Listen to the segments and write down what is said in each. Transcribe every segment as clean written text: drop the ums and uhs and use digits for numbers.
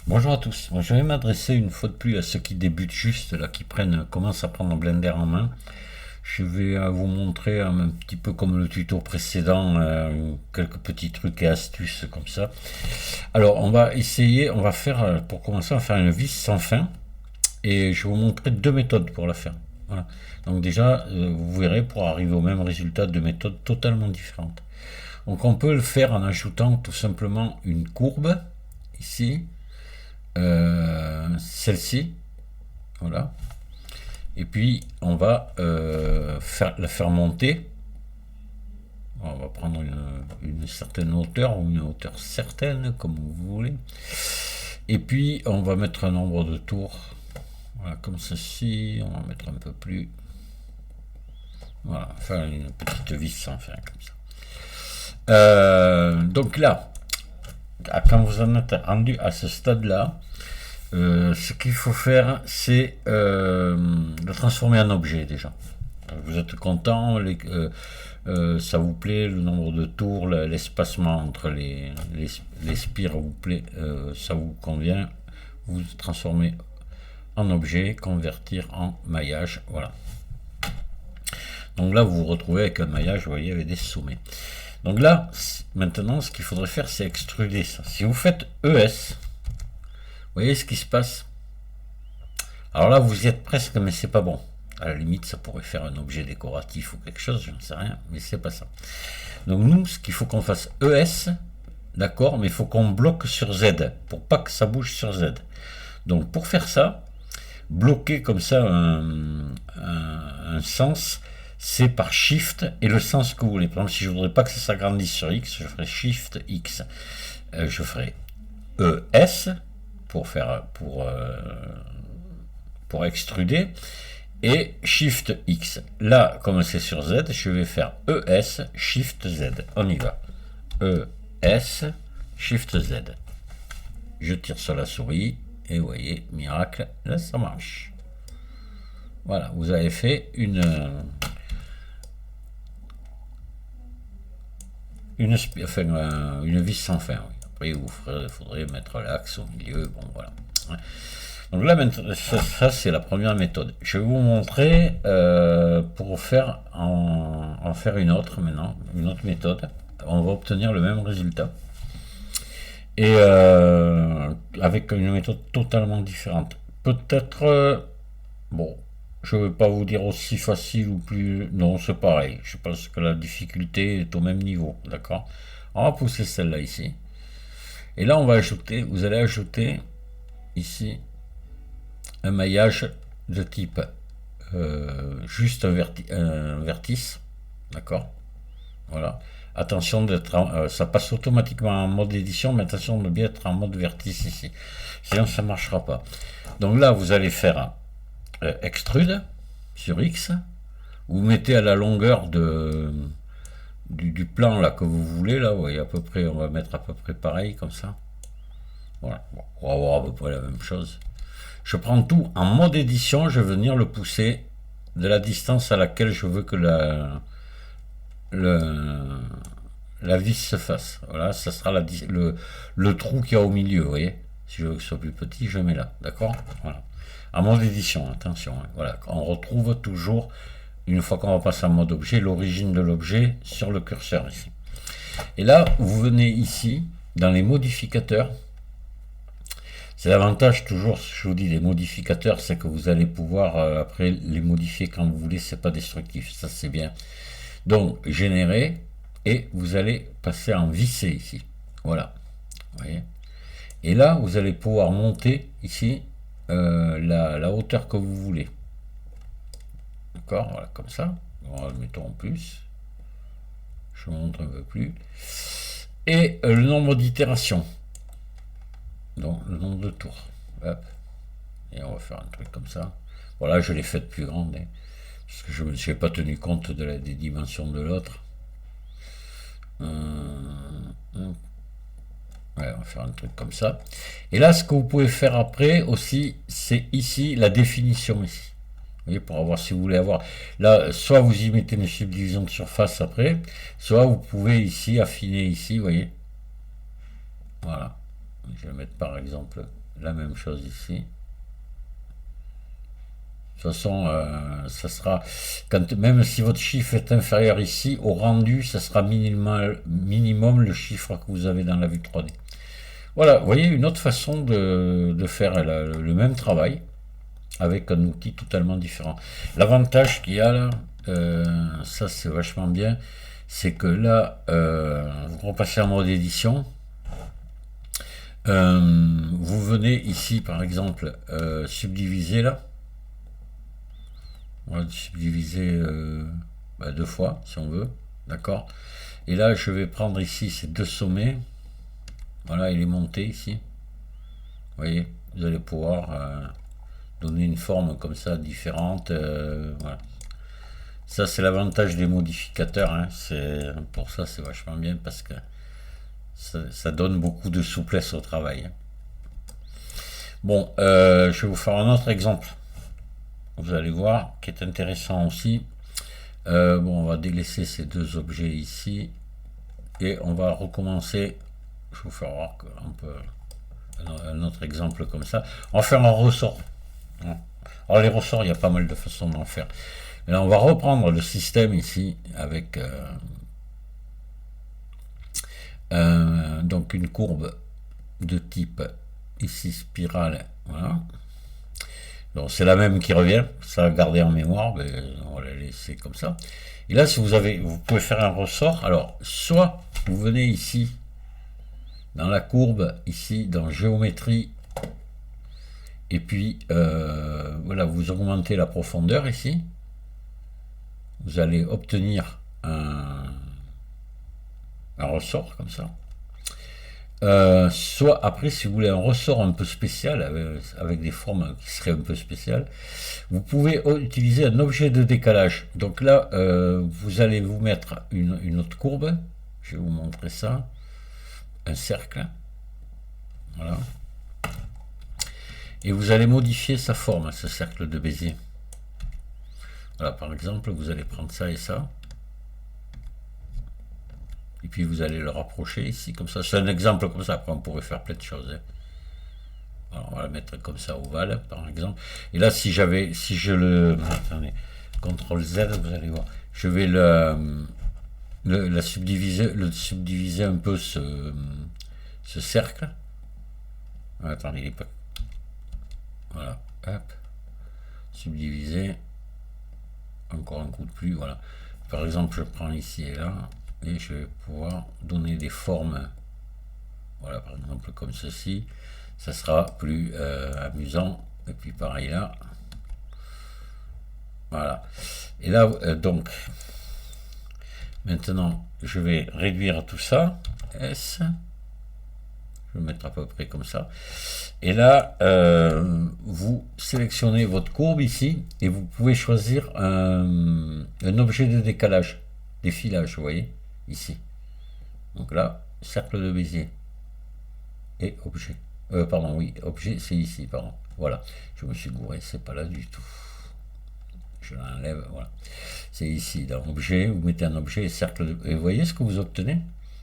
Bonjour à tous. Moi, je vais m'adresser une fois de plus à ceux qui débutent juste, là, qui commencent à prendre Blender en main. Je vais vous montrer un petit peu comme le tuto précédent, quelques petits trucs et astuces comme ça. Alors, on va faire, pour commencer, on va faire une vis sans fin. Et je vais vous montrer deux méthodes pour la faire. Voilà. Donc déjà, vous verrez, pour arriver au même résultat, deux méthodes totalement différentes. Donc on peut le faire en ajoutant tout simplement une courbe, ici, celle-ci, voilà. Et puis on va la faire monter. On va prendre une certaine hauteur ou une hauteur certaine, comme vous voulez. Et puis on va mettre un nombre de tours, voilà, comme ceci. On va mettre un peu plus. Voilà, faire une petite vis sans fin comme ça. Donc là, quand vous en êtes rendu à ce stade-là, ce qu'il faut faire, c'est le transformer en objet déjà. Vous êtes content, ça vous plaît, le nombre de tours, l'espacement entre les spires vous plaît, ça vous convient, vous transformez en objet, convertir en maillage, voilà. Donc là, vous vous retrouvez avec un maillage, vous voyez, avec des sommets. Donc là, maintenant, ce qu'il faudrait faire, c'est extruder ça. Si vous faites ES, vous voyez ce qui se passe. Alors là, vous y êtes presque, mais c'est pas bon. À la limite, ça pourrait faire un objet décoratif ou quelque chose, je ne sais rien, mais c'est pas ça. Donc nous, ce qu'il faut qu'on fasse ES, d'accord, mais il faut qu'on bloque sur Z, pour pas que ça bouge sur Z. Donc pour faire ça, bloquer comme ça un sens, c'est par Shift et le sens que vous voulez. Par exemple, si je voudrais pas que ça s'agrandisse sur X, je ferai Shift X. Je ferai ES pour extruder et Shift X. Là, comme c'est sur Z, je vais faire ES Shift Z. On y va. ES Shift Z. Je tire sur la souris et vous voyez, miracle, là ça marche. Voilà, vous avez fait une vis sans fin. Oui. Après, il faudrait mettre l'axe au milieu. Bon, voilà. Donc là, maintenant, ça c'est la première méthode. Je vais vous montrer pour en faire une autre maintenant, une autre méthode. On va obtenir le même résultat. Et avec une méthode totalement différente. Peut-être, bon, je ne vais pas vous dire aussi facile ou plus. Non, c'est pareil. Je pense que la difficulté est au même niveau. D'accord. On va pousser celle-là ici. Et là, on va ajouter, vous allez ajouter ici un maillage de type juste un vertice. D'accord. Voilà. Attention d'être, ça passe automatiquement en mode édition, mais attention de bien être en mode vertice ici. Sinon, ça ne marchera pas. Donc là, vous allez faire extrude sur X. Vous mettez à la longueur du plan là que vous voulez. Là, vous voyez à peu près, on va mettre à peu près pareil comme ça. Voilà. Bon, on va avoir à peu près la même chose. Je prends tout en mode édition. Je vais venir le pousser de la distance à laquelle je veux que la vis se fasse. Voilà, ça sera le trou qu'il y a au milieu, vous voyez. Si je veux que ce soit plus petit, je mets là, d'accord. Voilà. En mode édition, attention. Hein. Voilà, on retrouve toujours, une fois qu'on va passer en mode objet, l'origine de l'objet sur le curseur ici. Et là, vous venez ici, dans les modificateurs. C'est l'avantage toujours, je vous dis, des modificateurs, c'est que vous allez pouvoir après les modifier quand vous voulez, c'est pas destructif, ça c'est bien. Donc, générer, et vous allez passer en visser ici. Voilà. Vous voyez. Et là, vous allez pouvoir monter ici la hauteur que vous voulez. D'accord. Voilà, comme ça. On va le mettre en plus. Je montre un peu plus. Et le nombre d'itérations. Donc, le nombre de tours. Hop. Et on va faire un truc comme ça. Voilà, je l'ai fait plus grande. Hein, parce que je ne me suis pas tenu compte des dimensions de l'autre. Ouais, on va faire un truc comme ça. Et là, ce que vous pouvez faire après aussi, c'est ici la définition ici. Vous voyez, pour avoir, si vous voulez avoir, là, soit vous y mettez une subdivision de surface après, soit vous pouvez ici affiner ici, vous voyez. Voilà. Je vais mettre par exemple la même chose ici. De toute façon, ça sera, même si votre chiffre est inférieur ici, au rendu, ça sera minimum le chiffre que vous avez dans la vue 3D. Voilà, vous voyez une autre façon de faire le même travail avec un outil totalement différent. L'avantage qu'il y a là, ça c'est vachement bien, c'est que là, vous repassez en mode édition. Vous venez ici par exemple subdiviser là. On va subdiviser deux fois si on veut, d'accord. Et là je vais prendre ici ces deux sommets. Voilà, il est monté ici. Vous voyez, vous allez pouvoir donner une forme comme ça différente. Voilà. Ça c'est l'avantage des modificateurs. Hein. Pour ça c'est vachement bien parce que ça donne beaucoup de souplesse au travail. Hein. Bon, je vais vous faire un autre exemple. Vous allez voir, qui est intéressant aussi. Bon, on va délaisser ces deux objets ici. Et on va recommencer. Je vais vous faire voir un autre exemple comme ça. On va faire un ressort. Alors les ressorts, il y a pas mal de façons d'en faire. Et là, on va reprendre le système ici avec donc une courbe de type ici spirale. Voilà. Donc c'est la même qui revient, ça a gardé en mémoire, mais on va la laisser comme ça. Et là, si vous pouvez faire un ressort. Alors, soit vous venez ici, dans la courbe, ici, dans géométrie, et puis, voilà, vous augmentez la profondeur ici. Vous allez obtenir un ressort comme ça. Soit après, si vous voulez un ressort un peu spécial, avec des formes qui seraient un peu spéciales, vous pouvez utiliser un objet de décalage. Donc là, vous allez vous mettre une autre courbe. Je vais vous montrer ça. Un cercle. Voilà. Et vous allez modifier sa forme, ce cercle de Bézier. Voilà, par exemple, vous allez prendre ça et ça. Et puis vous allez le rapprocher ici, comme ça. C'est un exemple comme ça. Après, on pourrait faire plein de choses. Hein. Alors, on va le mettre comme ça, ovale, par exemple. Et là, si je le... Attendez, CTRL Z, vous allez voir. Je vais le subdiviser un peu ce cercle. Attendez, il est pas... Voilà, hop. Subdiviser. Encore un coup de plus, voilà. Par exemple, je prends ici et là. Et je vais pouvoir donner des formes, voilà, par exemple comme ceci, ça sera plus amusant. Et puis pareil là, voilà. Et là, donc, maintenant, je vais réduire tout ça, S, je vais mettre à peu près comme ça. Et là, vous sélectionnez votre courbe ici, et vous pouvez choisir un objet de décalage, défilage, vous voyez ici. Donc là, cercle de Bézier et objet. Pardon, oui, objet, c'est ici, pardon. Voilà, je me suis gouré, c'est pas là du tout. Je l'enlève, voilà. C'est ici, dans objet, vous mettez un objet et cercle de... Et vous voyez ce que vous obtenez.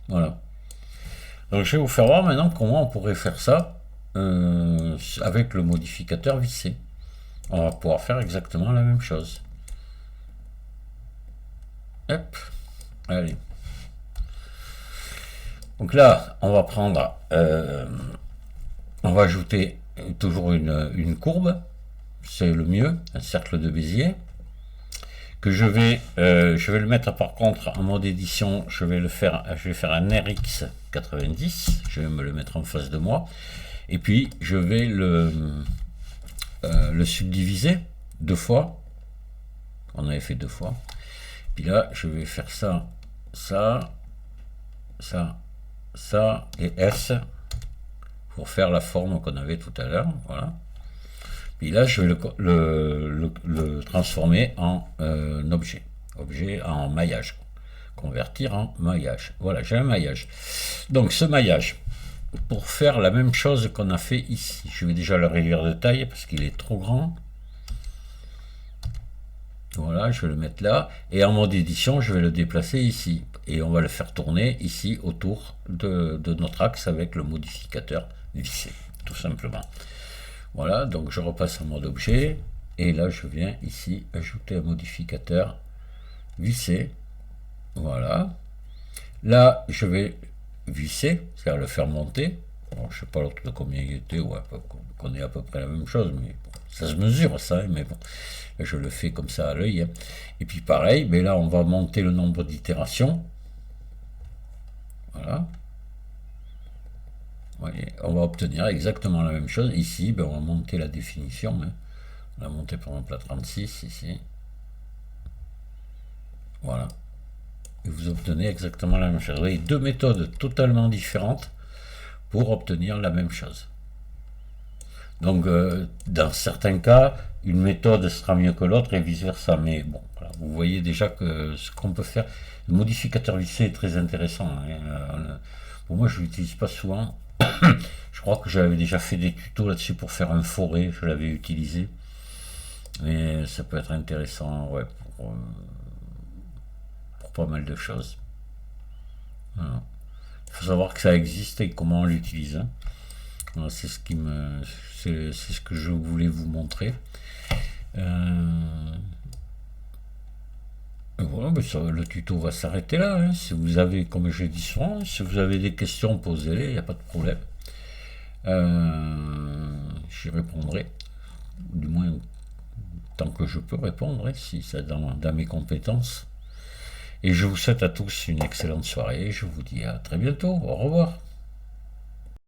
Voilà. Donc je vais vous faire voir maintenant comment on pourrait faire ça avec le modificateur vissé. On va pouvoir faire exactement la même chose. Hop, allez. Donc là, on va prendre, on va ajouter toujours une courbe, c'est le mieux, un cercle de Bézier, que je vais le mettre par contre en mode édition, je vais faire un RX 90, je vais me le mettre en face de moi, et puis je vais le subdiviser deux fois, on avait fait deux fois, puis là je vais faire ça, ça, ça, ça et S pour faire la forme qu'on avait tout à l'heure, voilà. Puis là je vais le transformer en objet en maillage, convertir en maillage. Voilà, j'ai un maillage. Donc ce maillage, pour faire la même chose qu'on a fait ici, je vais déjà le réduire de taille parce qu'il est trop grand. Voilà, je vais le mettre là, et en mode édition, je vais le déplacer ici, et on va le faire tourner ici autour de notre axe avec le modificateur visser, tout simplement. Voilà, donc je repasse en mode objet, et là je viens ici ajouter un modificateur, visser, voilà. Là je vais visser, c'est-à-dire le faire monter. Bon, je sais pas l'autre de combien il était, ouais, on connaît à peu près la même chose, mais bon, ça se mesure ça, hein, mais bon, je le fais comme ça à l'œil. Hein. Et puis pareil, mais là on va monter le nombre d'itérations. Voilà. Voyez, on va obtenir exactement la même chose. Ici, ben, on va monter la définition. Hein. On va monter par exemple à 36 ici. Voilà. Et vous obtenez exactement la même chose. Vous voyez, deux méthodes totalement différentes pour obtenir la même chose. Donc, dans certains cas, une méthode sera mieux que l'autre et vice-versa. Mais bon, voilà, vous voyez déjà que ce qu'on peut faire. Le modificateur vissé est très intéressant. Hein. Pour moi, je ne l'utilise pas souvent. Je crois que j'avais déjà fait des tutos là-dessus pour faire un forêt, je l'avais utilisé. Mais ça peut être intéressant, ouais, pour pas mal de choses. Voilà. Il faut savoir que ça existe et comment on l'utilise. Hein. Voilà, c'est ce que je voulais vous montrer. Voilà, ben le tuto va s'arrêter là. Hein. Si vous avez, comme j'ai dit souvent, si vous avez des questions, posez-les, il n'y a pas de problème. J'y répondrai, du moins tant que je peux répondre, si c'est dans mes compétences. Et je vous souhaite à tous une excellente soirée. Je vous dis à très bientôt. Au revoir.